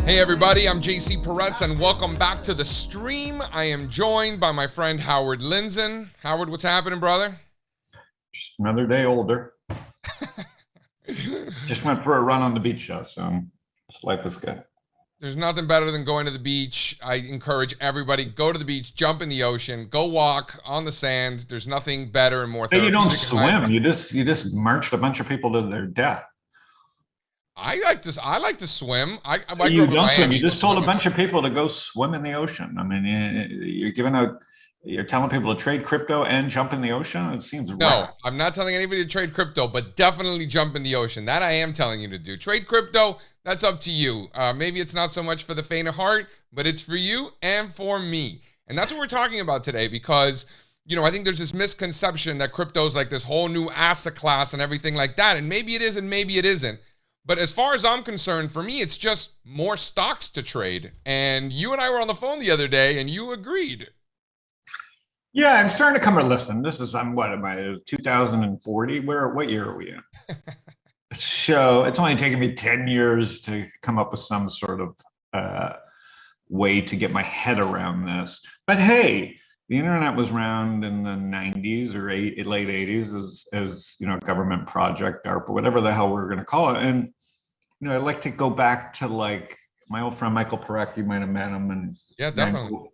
Hey everybody, I'm JC Peretz and welcome back to the stream. I am joined by my friend Howard Linzen. Howard, what's happening, brother? Just another day older. Just went for a run on the beach, so life is good. There's nothing better than going to the beach. I encourage everybody, go to the beach, jump in the ocean, go walk on the sand. There's nothing better and more therapeutic. You don't swim. You just marched a bunch of people to their death. I like to swim. You don't swim. You just told a bunch of people to go swim in the ocean. I mean, you're telling people to trade crypto and jump in the ocean? It seems no, I'm not telling anybody to trade crypto, but definitely jump in the ocean. That I am telling you to do. Trade crypto, that's up to you. Maybe it's not so much for the faint of heart, but it's for you and for me. And that's what we're talking about today because, you know, I think there's this misconception that crypto is like this whole new asset class and everything like that. And maybe it is and maybe it isn't. But as far as I'm concerned, for me, it's just more stocks to trade. And you and I were on the phone the other day and you agreed. Yeah, I'm starting to come to listen. This is, what am I, 2040? What year are we in? So it's only taken me 10 years to come up with some sort of way to get my head around this. But hey, the internet was around in the 90s or late 80s as you know, government project, DARPA, whatever the hell we're going to call it. And you know, I'd like to go back to like my old friend Michael Parekh. You might have met him, and yeah, definitely.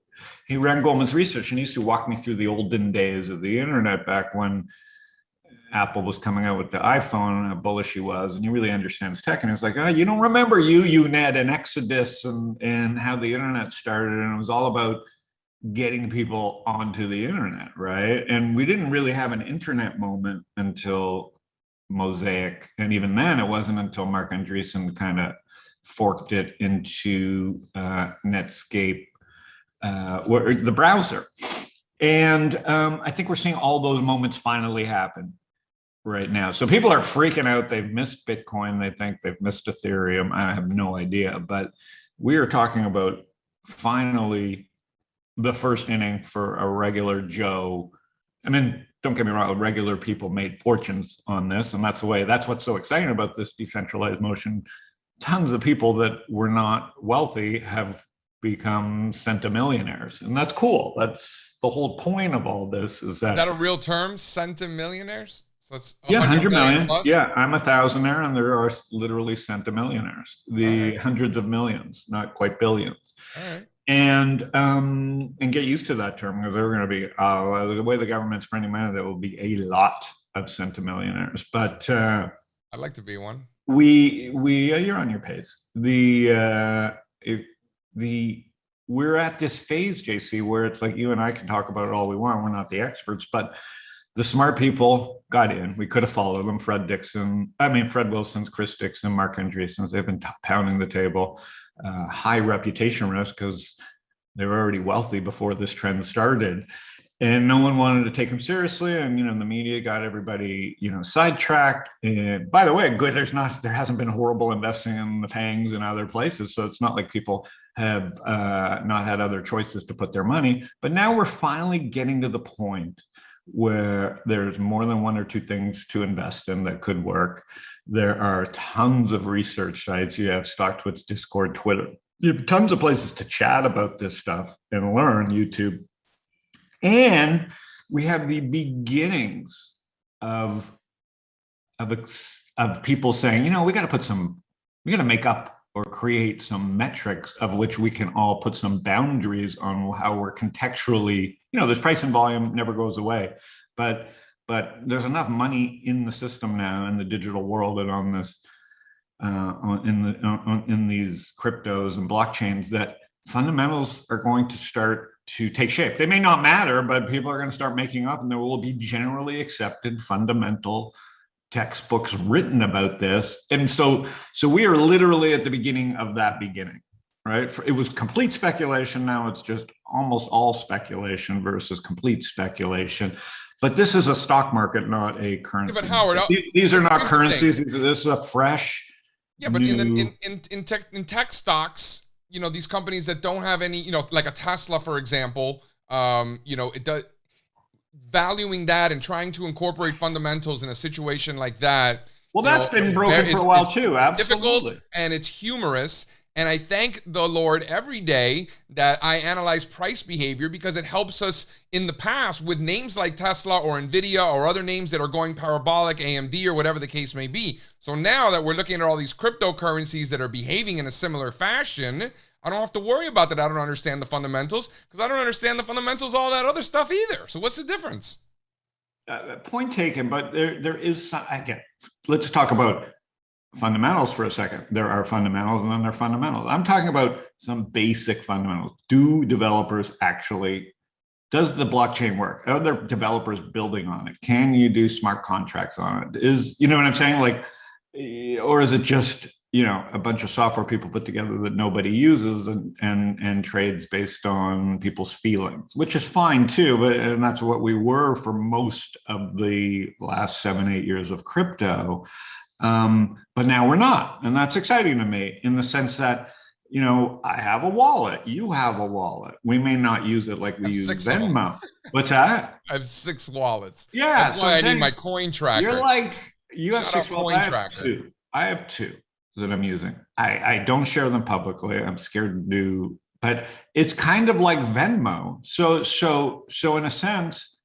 He ran Goldman's research, and he used to walk me through the olden days of the internet back when Apple was coming out with the iPhone and how bullish he was, and he really understands tech. And it's like, you don't remember UNet and Exodus and how the internet started, and it was all about getting people onto the internet, right? And we didn't really have an internet moment until Mosaic, and even then, it wasn't until Mark Andreessen kind of forked it into Netscape. The browser. And I think we're seeing all those moments finally happen right now. So people are freaking out. They've missed Bitcoin. They think they've missed Ethereum. I have no idea. But we are talking about finally the first inning for a regular Joe. I mean, don't get me wrong, regular people made fortunes on this. And that's what's so exciting about this decentralized motion. Tons of people that were not wealthy have become centimillionaires, and that's cool. That's the whole point of all this. Is that a real term, centimillionaires? So it's 100 million plus? Yeah, I'm a thousandaire, and there are literally centimillionaires, the hundreds of millions, not quite billions. All right. And get used to that term, because they're going to be the way the government's printing money, there will be a lot of centimillionaires. But I'd like to be one. You're on your pace. We're at this phase, JC, where it's like you and I can talk about it all we want. We're not the experts, but the smart people got in. We could have followed them. Fred Wilson's, Chris Dixon, Mark Andreessen's. They've been pounding the table. High reputation risk because they were already wealthy before this trend started. And no one wanted to take them seriously. And, you know, the media got everybody, you know, sidetracked. And by the way, there hasn't been horrible investing in the FANGs and other places. So it's not like people have not had other choices to put their money. But now we're finally getting to the point where there's more than one or two things to invest in that could work. There are tons of research sites. You have StockTwits, Discord, Twitter. You have tons of places to chat about this stuff and learn, YouTube. And we have the beginnings of people saying, you know, we got to make up or create some metrics of which we can all put some boundaries on how we're contextually, you know, this price and volume never goes away, but there's enough money in the system now in the digital world and on this, in these cryptos and blockchains that fundamentals are going to start to take shape. They may not matter, but people are going to start making up, and there will be generally accepted fundamental textbooks written about this. And so we are literally at the beginning of that beginning, right? It was complete speculation. Now it's just almost all speculation versus complete speculation. But this is a stock market, not a currency. Yeah, but Howard, these are not currencies. This is a fresh. Yeah, but in tech stocks, you know, these companies that don't have any, you know, like a Tesla, for example, you know, it does valuing that and trying to incorporate fundamentals in a situation like that, Well, You that's know, been broken for a while it's too. difficult Absolutely. and it's humorous. And I thank the Lord every day that I analyze price behavior, because it helps us in the past with names like Tesla or Nvidia or other names that are going parabolic, AMD or whatever the case may be. So now that we're looking at all these cryptocurrencies that are behaving in a similar fashion, I don't have to worry about that. I don't understand the fundamentals, because I don't understand the fundamentals of all that other stuff either. So what's the difference? Point taken, but there is some, again, let's talk about fundamentals for a second. There are fundamentals and then there are fundamentals. I'm talking about some basic fundamentals. Do developers actually, does the blockchain work? Are there developers building on it? Can you do smart contracts on it? You know what I'm saying? Like, or is it just, a bunch of software people put together that nobody uses and trades based on people's feelings, which is fine too. And that's what we were for most of the last 7, 8 years of crypto. But now we're not. And that's exciting to me in the sense that, I have a wallet. You have a wallet. We may not use it like I we have use 6 of them. Venmo. What's that? I have 6 wallets. Yeah. That's So why I'm I need saying my coin you're tracker. like, you have Shout six out wallets. coin I have tracker. two. I have two that I'm using. I don't share them publicly. I'm scared to do, but it's kind of like Venmo. So in a sense,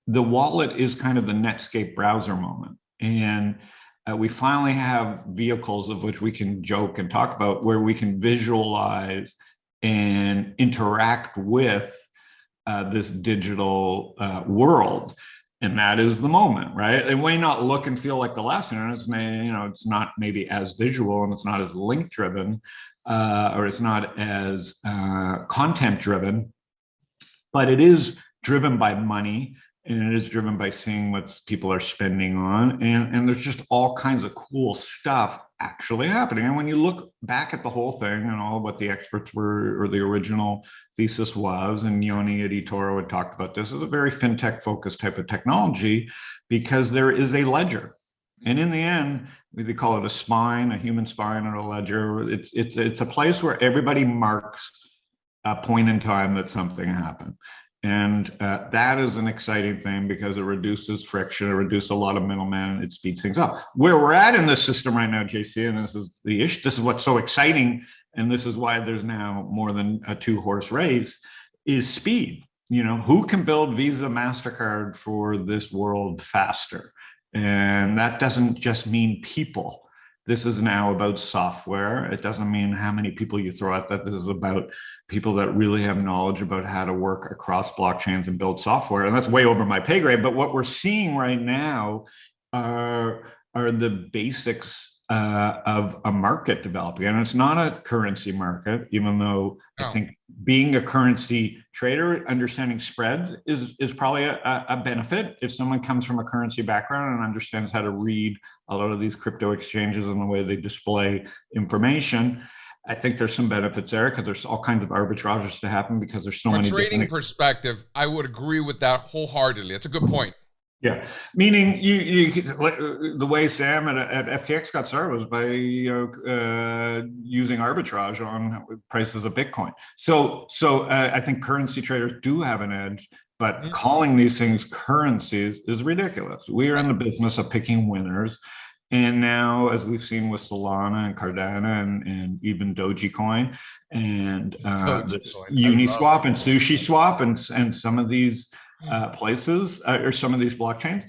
the wallet is kind of the Netscape browser moment. And we finally have vehicles of which we can joke and talk about, where we can visualize and interact with this digital world. And that is the moment, right? It may not look and feel like the last internet. It's not maybe as visual, and it's not as link driven, or it's not as content driven, but it is driven by money, and it is driven by seeing what people are spending on. And there's just all kinds of cool stuff actually happening. And when you look back at the whole thing and all what the experts were, or the original thesis was, and Yoni Editoro had talked about this, is a very fintech focused type of technology, because there is a ledger. And in the end, they call it a spine, a human spine, or a ledger. It's a place where everybody marks a point in time that something happened. And that is an exciting thing, because it reduces friction, it reduces a lot of middlemen, it speeds things up. Where we're at in this system right now, JC, and this is the issue, this is what's so exciting, and this is why there's now more than a 2-horse race, is speed. Who can build Visa, MasterCard for this world faster? And that doesn't just mean people. This is now about software. It doesn't mean how many people you throw at that. This is about people that really have knowledge about how to work across blockchains and build software. And that's way over my pay grade. But what we're seeing right now are the basics of a market developing. And it's not a currency market, even though I think being a currency trader, understanding spreads is probably a benefit. If someone comes from a currency background and understands how to read a lot of these crypto exchanges and the way they display information, I think there's some benefits there, because there's all kinds of arbitrages to happen, because there's so many trading different perspective, I would agree with that wholeheartedly. That's a good point. Yeah, meaning the way Sam at FTX got started was by using arbitrage on prices of Bitcoin. So I think currency traders do have an edge, but calling these things currencies is ridiculous. We are in the business of picking winners. And now, as we've seen with Solana and Cardano and even Dogecoin and this Uniswap and SushiSwap and some of these places, or some of these blockchains,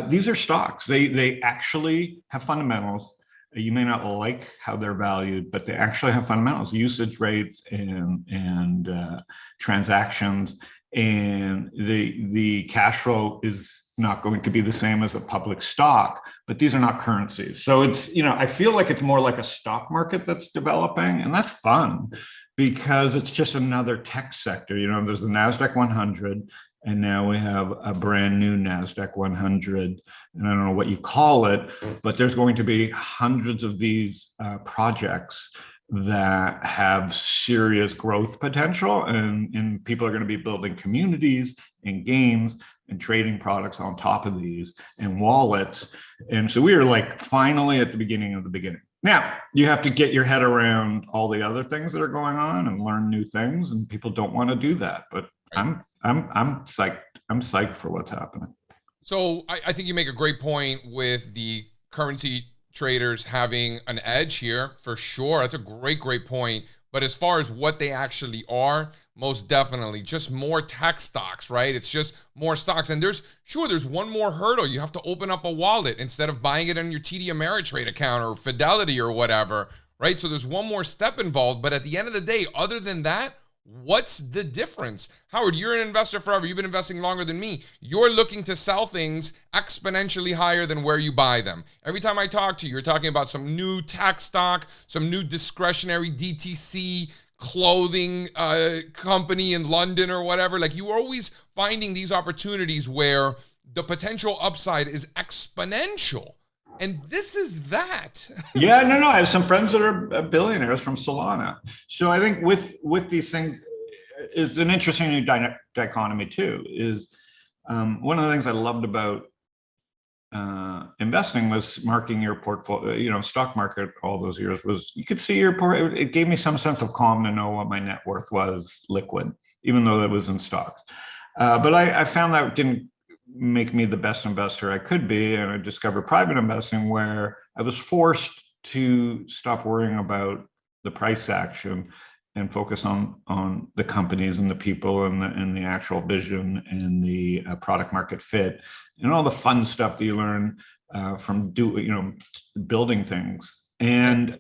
these are stocks. They actually have fundamentals. You may not like how they're valued, but they actually have fundamentals, usage rates and transactions, and the cash flow is not going to be the same as a public stock, but these are not currencies. So it's, I feel like it's more like a stock market that's developing, and that's fun, because it's just another tech sector. There's the NASDAQ 100, and now we have a brand new NASDAQ 100, and I don't know what you call it, but there's going to be hundreds of these projects that have serious growth potential, and people are going to be building communities and games and trading products on top of these, and wallets. And so we are like finally at the beginning of the beginning. Now you have to get your head around all the other things that are going on and learn new things, and people don't want to do that. But I'm psyched. I'm psyched for what's happening. So I think you make a great point with the currency traders having an edge here for sure. That's a great point. But as far as what they actually are, most definitely just more tech stocks, right? It's just more stocks. And there's one more hurdle. You have to open up a wallet instead of buying it on your TD Ameritrade account or Fidelity or whatever, right? So there's one more step involved. But at the end of the day, other than that, what's the difference? Howard, you're an investor forever. You've been investing longer than me. You're looking to sell things exponentially higher than where you buy them. Every time I talk to you, you're talking about some new tech stock, some new discretionary DTC clothing company in London or whatever. Like, you are always finding these opportunities where the potential upside is exponential. And this is that. Yeah, no. I have some friends that are billionaires from Solana. So I think with these things, it's an interesting new dichotomy too. Is one of the things I loved about investing was marking your portfolio, stock market all those years was you could see it gave me some sense of calm to know what my net worth was liquid, even though that was in stocks. But I found that didn't make me the best investor I could be. And I discovered private investing where I was forced to stop worrying about the price action and focus on the companies and the people and the actual vision and the product market fit and all the fun stuff that you learn from building things. And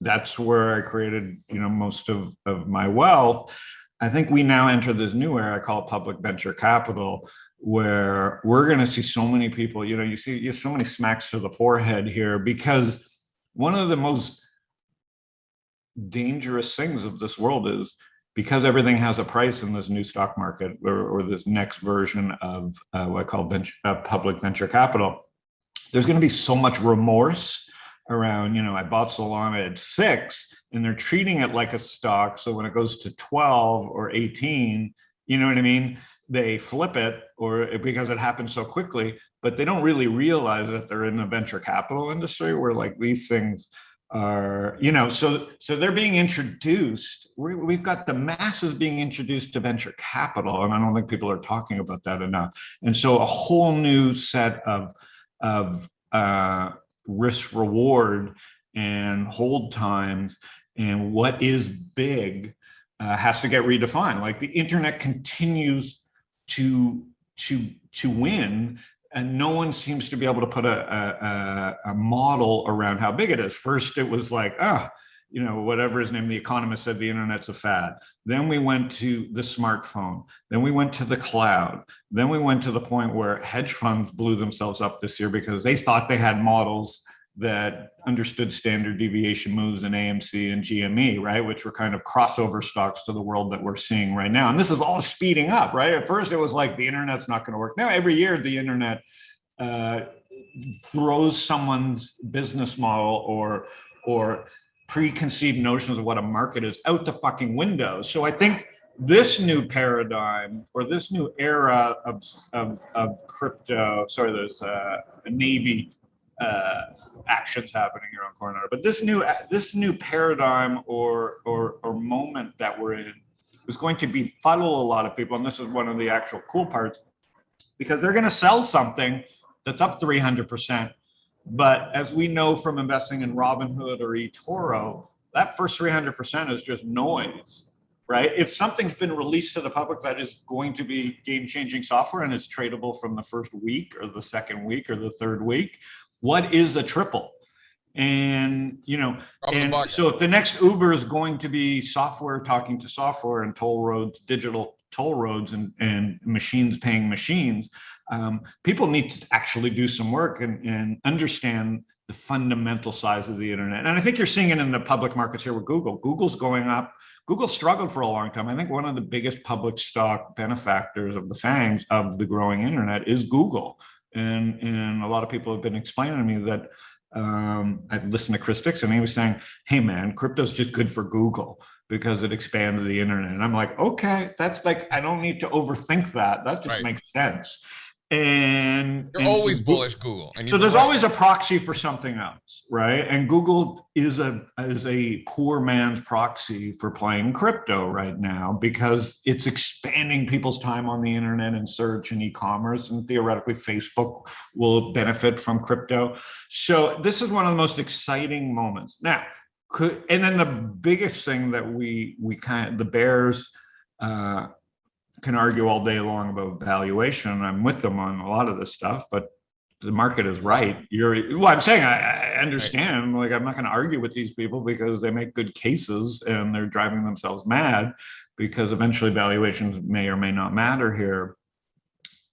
that's where I created most of my wealth. I think we now enter this new era. I call it public venture capital, where we're going to see so many people, you see so many smacks to the forehead here, because one of the most dangerous things of this world is because everything has a price in this new stock market or this next version of what I call public venture capital, there's going to be so much remorse around, I bought Solana at 6 and they're treating it like a stock. So when it goes to 12 or 18, you know what I mean? They flip it because it happens so quickly, but they don't really realize that they're in the venture capital industry where like these things are, so they're being introduced. We've got the masses being introduced to venture capital. And I don't think people are talking about that enough. And so a whole new set of risk reward and hold times and what is big has to get redefined. Like the internet continues to win, and no one seems to be able to put a model around how big it is. First, it was like, whatever his name, the economist said the internet's a fad. Then we went to the smartphone. Then we went to the cloud. Then we went to the point where hedge funds blew themselves up this year because they thought they had models that understood standard deviation moves in AMC and GME, right? Which were kind of crossover stocks to the world that we're seeing right now. And this is all speeding up, right? At first, it was like the internet's not going to work. Now, every year, the internet throws someone's business model or preconceived notions of what a market is out the fucking window. So I think this new paradigm or this new era of crypto, there's a Navy actions happening here on Coronado. But this new paradigm or moment that we're in is going to befuddle a lot of people, and this is one of the actual cool parts, because they're going to sell something that's up 300%. But as we know from investing in Robinhood or eToro, that first 300% is just noise, right? If something's been released to the public that is going to be game-changing software and it's tradable from the first week or the second week or the third week, what is a triple? And so if the next Uber is going to be software talking to software and toll roads, digital toll roads and machines paying machines, people need to actually do some work and understand the fundamental size of the internet. And I think you're seeing it in the public markets here with Google. Google's going up. Google struggled for a long time. I think one of the biggest public stock benefactors of the FANGs of the growing internet is Google. And a lot of people have been explaining to me that I listened to Chris Dixon. He was saying, hey, man, crypto's just good for Google because it expands the internet. And I'm like, okay, that's like, I don't need to overthink that. That just makes sense. And You're and so always bullish Google, and so you've been there's right. always a proxy for something else, right? And Google is a poor man's proxy for playing crypto right now because it's expanding people's time on the internet and search and e-commerce, and theoretically Facebook will benefit from crypto. So this is one of the most exciting moments. Now, and then the biggest thing that we kind of, the bears can argue all day long about valuation. I'm with them on a lot of this stuff, but the market is right. I'm saying I understand. Like, I'm not going to argue with these people because they make good cases and they're driving themselves mad because eventually valuations may or may not matter here.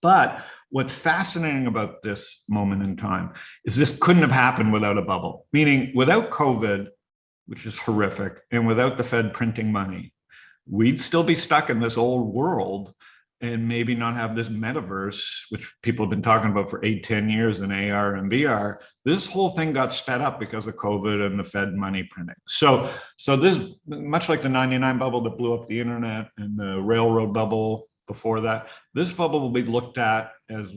But what's fascinating about this moment in time is this couldn't have happened without a bubble, meaning without COVID, which is horrific, and without the Fed printing money, we'd still be stuck in this old world and maybe not have this metaverse, which people have been talking about for 8-10 years in AR and VR. This whole thing got sped up because of COVID and the Fed money printing. So this, much like the 99 bubble that blew up the internet and the railroad bubble before that, this bubble will be looked at as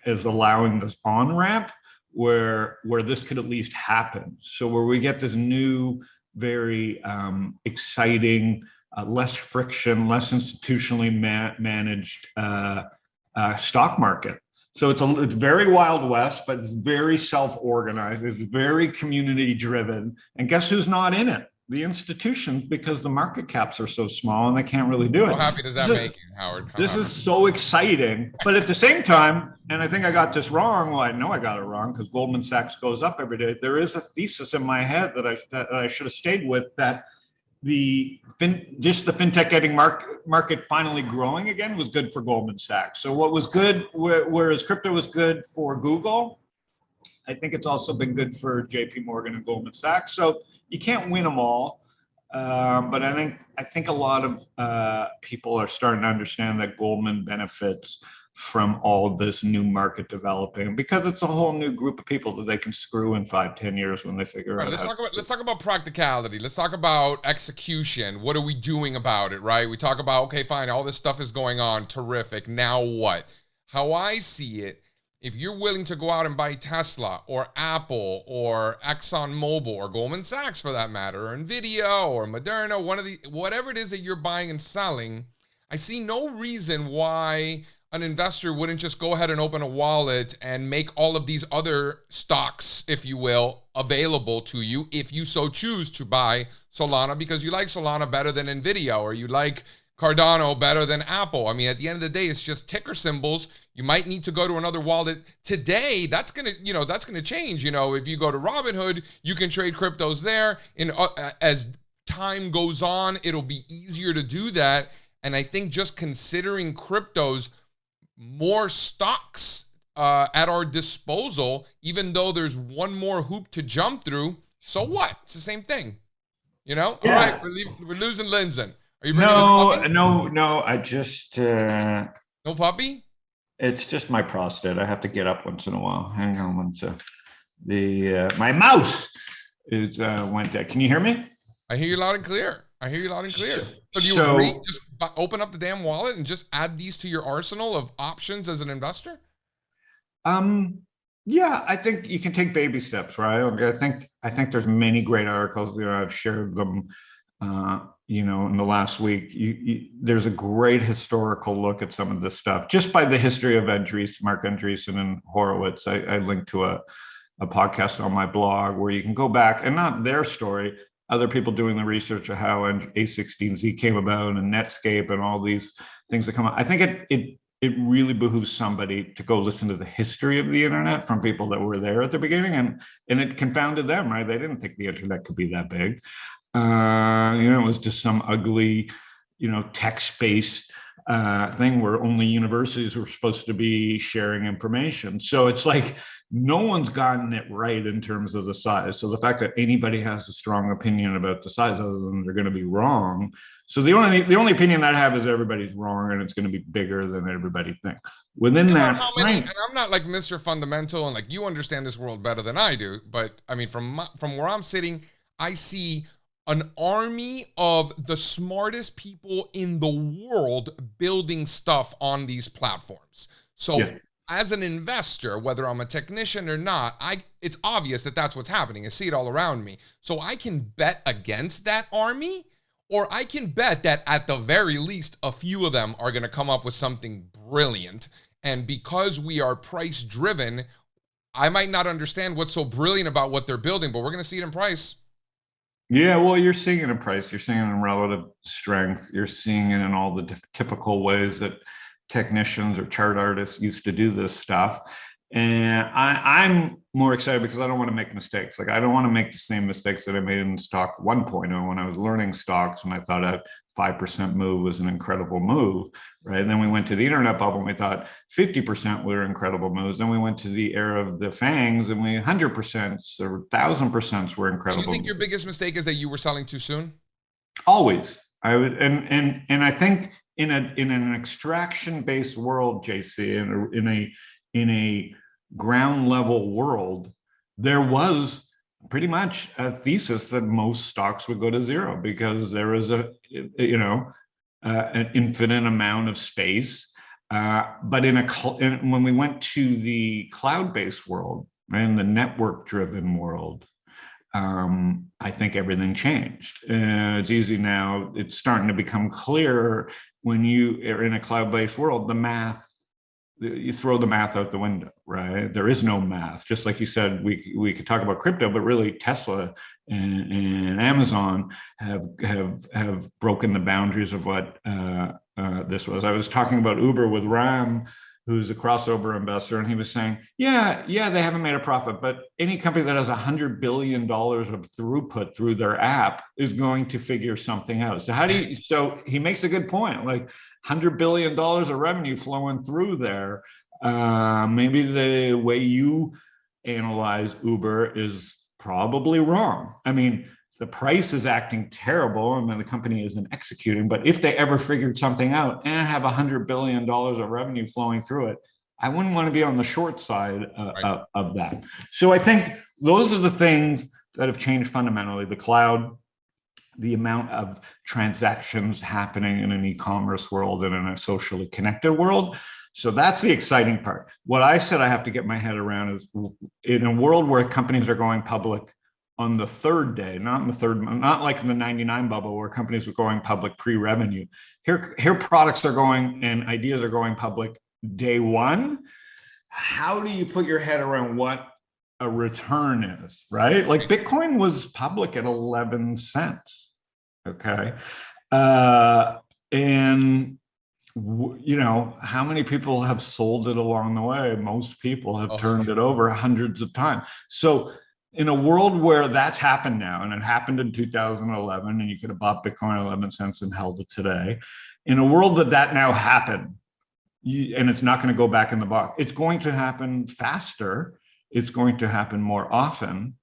allowing this on-ramp where this could at least happen. So where we get this new, very exciting, less friction, less institutionally managed stock market. So it's very Wild West, but it's very self-organized. It's very community-driven. And guess who's not in it? The institutions, because the market caps are so small and they can't really do it. How happy does that make you, Howard? This is so exciting. But at the same time, and I think I got this wrong. Well, I know I got it wrong because Goldman Sachs goes up every day. There is a thesis in my head that I should have stayed with, that the fintech getting market finally growing again was good for Goldman Sachs. So what was good, whereas crypto was good for Google, I think it's also been good for JP Morgan and Goldman Sachs. So you can't win them all. But I think a lot of people are starting to understand that Goldman benefits from all of this new market developing because it's a whole new group of people that they can screw in 5-10 years when they figure out. Let's talk about practicality. Let's talk about execution. What are we doing about it, right? We talk about, okay, fine, all this stuff is going on, terrific. Now what? How I see it, if you're willing to go out and buy Tesla or Apple or ExxonMobil or Goldman Sachs for that matter, or Nvidia or Moderna, whatever it is that you're buying and selling, I see no reason why an investor wouldn't just go ahead and open a wallet and make all of these other stocks, if you will, available to you if you so choose to buy Solana because you like Solana better than Nvidia or you like Cardano better than Apple. I mean, at the end of the day, it's just ticker symbols. You might need to go to another wallet. Today, that's gonna change. If you go to Robinhood, you can trade cryptos there. As time goes on, it'll be easier to do that. And I think just considering cryptos, more stocks at our disposal, even though there's one more hoop to jump through. So what? It's the same thing. Yeah. All right, we're losing Linzen. Are you bringing No. I just no puppy. It's just my prostate. I have to get up once in a while. Hang on one second. My mouse is went dead. Can you hear me? I hear you loud and clear. So do you agree? Just open up the damn wallet and just add these to your arsenal of options as an investor? Yeah, I think you can take baby steps, right? I think there's many great articles. I've shared them. In the last week, there's a great historical look at some of this stuff just by the history of Mark Andreessen and Horowitz. I linked to a podcast on my blog where you can go back and not their story, other people doing the research of how A16Z came about and Netscape and all these things that come out. I think it really behooves somebody to go listen to the history of the internet from people that were there at the beginning, and it confounded them, right? They didn't think the internet could be that big. It was just some ugly, text-based thing where only universities were supposed to be sharing information. So it's like no one's gotten it right in terms of the size. So the fact that anybody has a strong opinion about the size, other than they're going to be wrong. So the only opinion I have is everybody's wrong and it's going to be bigger than everybody thinks. Within that, and I'm not like Mr. Fundamental and like you understand this world better than I do, but I mean from where I'm sitting, I see an army of the smartest people in the world building stuff on these platforms. So as an investor, whether I'm a technician or not, it's obvious that that's what's happening. I see it all around me. So I can bet against that army, or I can bet that at the very least, a few of them are going to come up with something brilliant. And because we are price driven, I might not understand what's so brilliant about what they're building, but we're going to see it in price. Yeah, well, you're seeing it in price. You're seeing it in relative strength. You're seeing it in all the typical ways that technicians or chart artists used to do this stuff. And I'm more excited because I don't want to make mistakes. Like, I don't want to make the same mistakes that I made in stock 1.0 when I was learning stocks, and I thought a 5% move was an incredible move, right? And then we went to the internet bubble and we thought 50% were incredible moves. Then we went to the era of the FANGs and we 100% or 1,000% were incredible. Do you think your biggest mistake is that you were selling too soon? Always. I would, and I think in an extraction based world, JC, in a ground level world, there was pretty much a thesis that most stocks would go to zero because there is an infinite amount of space. But when we went to the cloud-based world, right, in the network-driven world, I think everything changed. It's easy now. It's starting to become clear when you are in a cloud-based world, the math, you throw the math out the window, right? There is no math. Just like you said, we could talk about crypto, but really Tesla and Amazon have broken the boundaries of what this was. I was talking about Uber with Ram, who's a crossover investor, and he was saying, yeah, they haven't made a profit, but any company that has $100 billion of throughput through their app is going to figure something out. So he makes a good point, like $100 billion of revenue flowing through there. Maybe the way you analyze Uber is probably wrong. I mean, the price is acting terrible and then the company isn't executing. But if they ever figured something out and have $100 billion of revenue flowing through it, I wouldn't want to be on the short side of that. So I think those are the things that have changed fundamentally. The cloud, the amount of transactions happening in an e-commerce world and in a socially connected world. So that's the exciting part. What I said I have to get my head around is in a world where companies are going public on the third day, not like in the 99 bubble where companies were going public pre-revenue. Here products are going and ideas are going public day one. How do you put your head around what a return is, right? Like Bitcoin was public at 11 cents. Okay. And how many people have sold it along the way? Most people have turned it over hundreds of times. So in a world where that's happened now, and it happened in 2011, and you could have bought Bitcoin at 11 cents and held it today, in a world that now happened, and it's not going to go back in the box, it's going to happen faster. It's going to happen more often.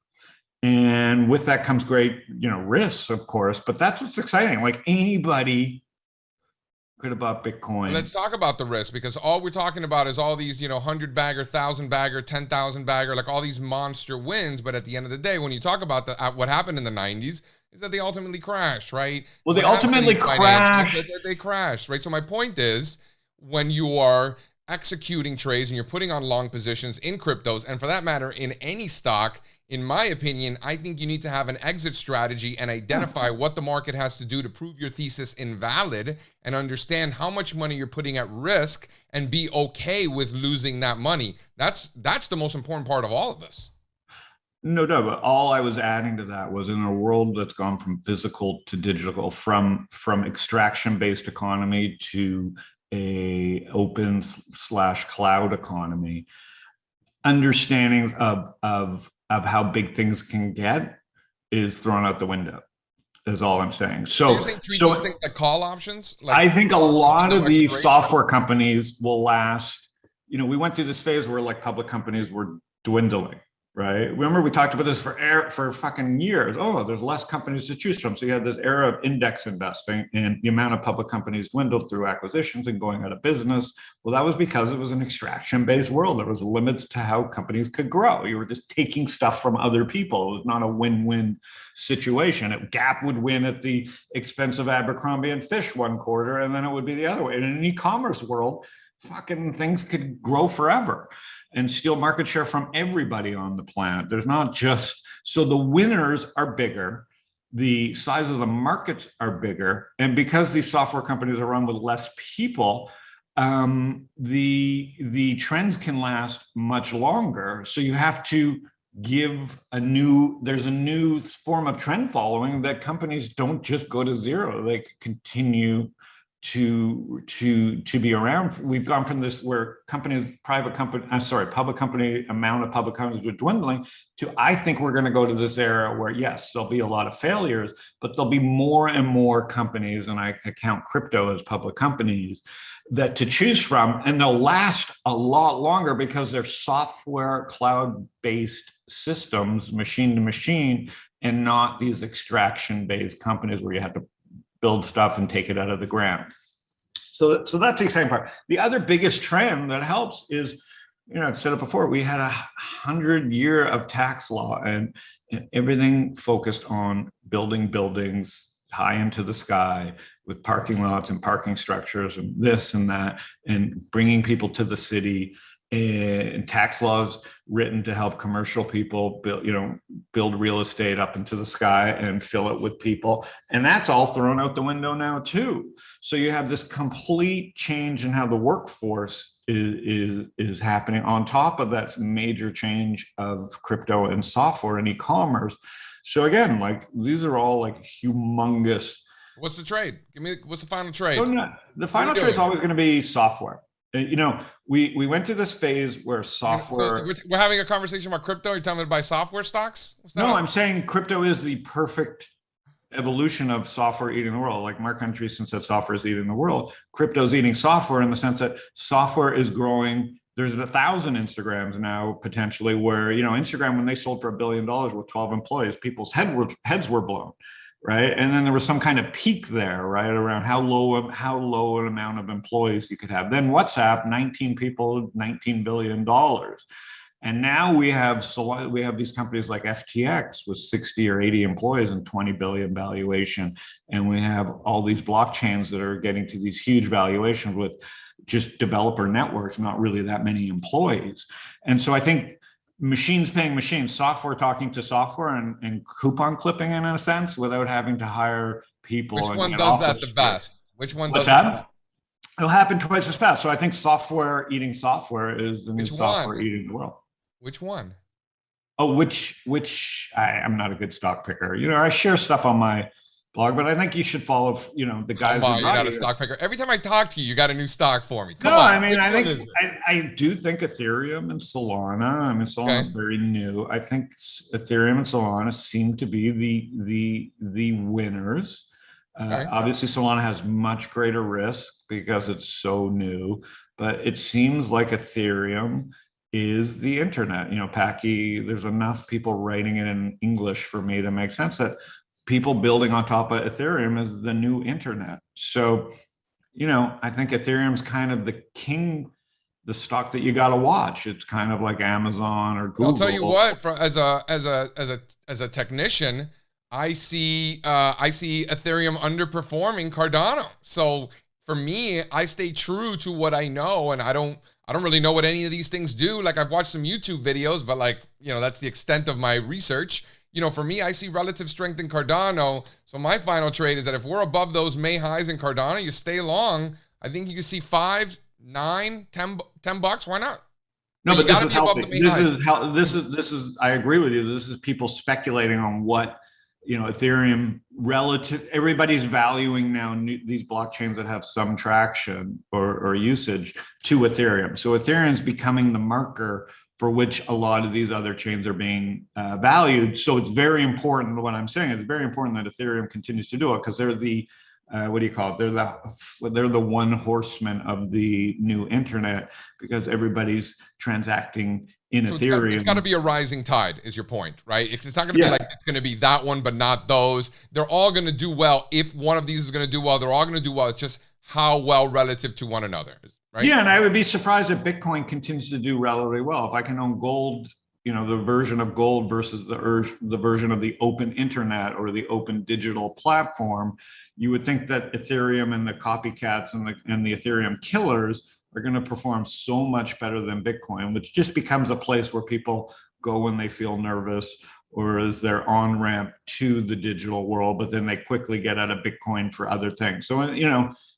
And with that comes great, risks, of course, but that's what's exciting. Like anybody could have bought Bitcoin. Let's talk about the risk, because all we're talking about is all these, 100 bagger, 1,000 bagger, 10,000 bagger, like all these monster wins. But at the end of the day, when you talk about what happened in the 90s, is that they ultimately crashed, right? Well, they ultimately crashed. They crashed, right? So my point is, when you are executing trades and you're putting on long positions in cryptos, and for that matter, in any stock, in my opinion, I think you need to have an exit strategy and identify what the market has to do to prove your thesis invalid and understand how much money you're putting at risk and be okay with losing that money. That's the most important part of all of this. No doubt, but all I was adding to that was in a world that's gone from physical to digital, from extraction-based economy to a open/cloud economy, understandings of how big things can get is thrown out the window, is all I'm saying. So, do you think things like call options? I think a lot of these software companies will last. We went through this phase where like public companies were dwindling, right? Remember we talked about this for fucking years. Oh, there's less companies to choose from. So you had this era of index investing and the amount of public companies dwindled through acquisitions and going out of business. Well, that was because it was an extraction-based world. There was limits to how companies could grow. You were just taking stuff from other people. It was not a win-win situation. Gap would win at the expense of Abercrombie and Fish one quarter, and then it would be the other way. And in an e-commerce world, fucking things could grow forever and steal market share from everybody on the planet. There's not just, so the winners are bigger, the size of the markets are bigger, and because these software companies are run with less people, the trends can last much longer. So you have to give there's a new form of trend following that companies don't just go to zero. They continue to be around. We've gone from this where public company amount of public companies were dwindling to, I think we're going to go to this era where, yes, there'll be a lot of failures, but there'll be more and more companies, and I count crypto as public companies, that to choose from, and they'll last a lot longer because they're software cloud-based systems, machine to machine, and not these extraction-based companies where you have to build stuff and take it out of the ground. So that's the exciting part. The other biggest trend that helps is, I've said it before, we had 100-year of tax law and everything focused on building buildings high into the sky with parking lots and parking structures and this and that, and bringing people to the city, and tax laws written to help commercial people build real estate up into the sky and fill it with people. And that's all thrown out the window now too. So you have this complete change in how the workforce is happening on top of that major change of crypto and software and e-commerce. So again, like, these are all like humongous. What's the trade? What's the final trade? So the final trade is always going to be software. We went to this phase where software. So we're having a conversation about crypto. You're telling me to buy software stocks? No, I'm saying crypto is the perfect evolution of software eating the world. Like Mark Andreessen said, software is eating the world. Crypto is eating software in the sense that software is growing. There's 1,000 Instagrams now potentially where, Instagram, when they sold for $1 billion with 12 employees, people's heads were blown. Right. And then there was some kind of peak there, right, around how low an amount of employees you could have. Then WhatsApp, 19 people, $19 billion. And now we have these companies like FTX with 60 or 80 employees and 20 billion valuation. And we have all these blockchains that are getting to these huge valuations with just developer networks, not really that many employees. And so I think machines paying machines, software talking to software, and coupon clipping in a sense without having to hire people. Which one does that the best? Which one does that? It'll happen twice as fast. So I think software eating software is the new software eating the world. Which one? Oh, which I'm not a good stock picker. I share stuff on my blog, but I think you should follow, the guys. Come on, you're not a stock picker. Every time I talk to you, you got a new stock for me. Come on. I mean, I do think Ethereum and Solana. I mean, Solana's very new. I think Ethereum and Solana seem to be the winners. Obviously, Solana has much greater risk because it's so new, but it seems like Ethereum is the internet. Packy, there's enough people writing it in English for me to make sense that people building on top of Ethereum is the new internet. So, I think Ethereum's kind of the king, the stock that you got to watch. It's kind of like Amazon or Google. I'll tell you what, as a technician, I see Ethereum underperforming Cardano. So for me, I stay true to what I know, and I don't really know what any of these things do. Like, I've watched some YouTube videos, but that's the extent of my research. For me, I see relative strength in Cardano. So my final trade is that if we're above those May highs in Cardano, you stay long. I think you can see $5, $9, $10. Why not? No, but this is healthy. This is. I agree with you. This is people speculating on what Ethereum relative. Everybody's valuing now these blockchains that have some traction or usage to Ethereum. So Ethereum's becoming the marker for which a lot of these other chains are being valued. So it's very important, what I'm saying, it's very important that Ethereum continues to do it because they're the, what do you call it? They're the one horseman of the new internet because everybody's transacting in Ethereum. It's got to be a rising tide is your point, right? It's not going to be like it's going to be that one, but not those. They're all going to do well. If one of these is going to do well, they're all going to do well. It's just how well relative to one another. Right? Yeah, and I would be surprised if Bitcoin continues to do relatively well. If I can own gold, the version of gold versus the version of the open internet or the open digital platform, you would think that Ethereum and the copycats and the Ethereum killers are going to perform so much better than Bitcoin, which just becomes a place where people go when they feel nervous or as their on ramp to the digital world, but then they quickly get out of Bitcoin for other things. So,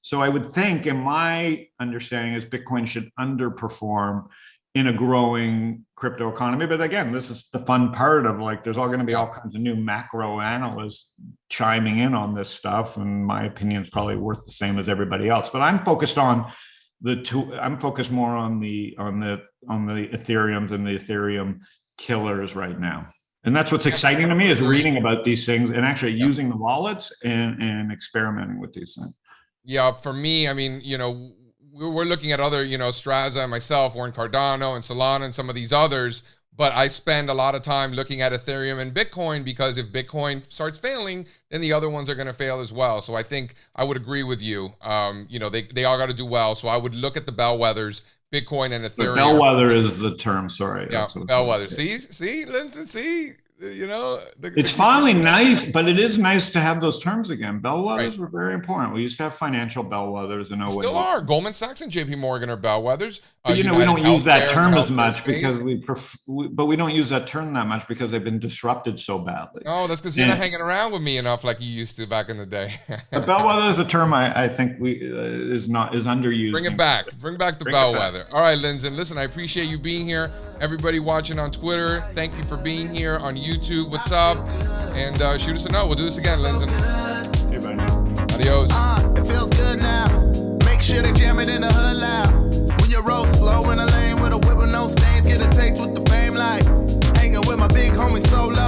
so I would think, in my understanding, is Bitcoin should underperform in a growing crypto economy. But again, this is the fun part of, like, there's all going to be all kinds of new macro analysts chiming in on this stuff. And my opinion is probably worth the same as everybody else. But I'm focused on I'm focused more on the Ethereums and the Ethereum killers right now. And that's what's exciting to me, is reading about these things and actually using the wallets and experimenting with these things. Yeah, for me, I mean, we're looking at other, Straza and myself, or in Cardano and Solana and some of these others, but I spend a lot of time looking at Ethereum and Bitcoin, because if Bitcoin starts failing, then the other ones are going to fail as well. So I think I would agree with you. They all got to do well. So I would look at the bellwethers, Bitcoin and Ethereum. The bellwether is the term, sorry. Yeah, bellwether. See, Lindsay, see? It's finally nice, but it is nice to have those terms again. Bellwethers were very important. We used to have financial bellwethers in 08. Still are. Goldman Sachs and JP Morgan are bellwethers. But, we don't use that term as much because but we don't use that term that much because they've been disrupted so badly. Oh, that's because you're not hanging around with me enough like you used to back in the day. A bellwether is a term I think is underused. Bring it back. Bring back the bellwether. All right, Lindsay. Listen, I appreciate you being here. Everybody watching on Twitter, thank you for being here. On YouTube, what's up? And shoot us a note. We'll do this again, Lindsay. Hey, buddy. Adios. It feels good now. Make sure they jam it in the hood loud. When you roll slow in a lane with a whip with no stains, get a taste with the fame, like hanging with my big homie so loud.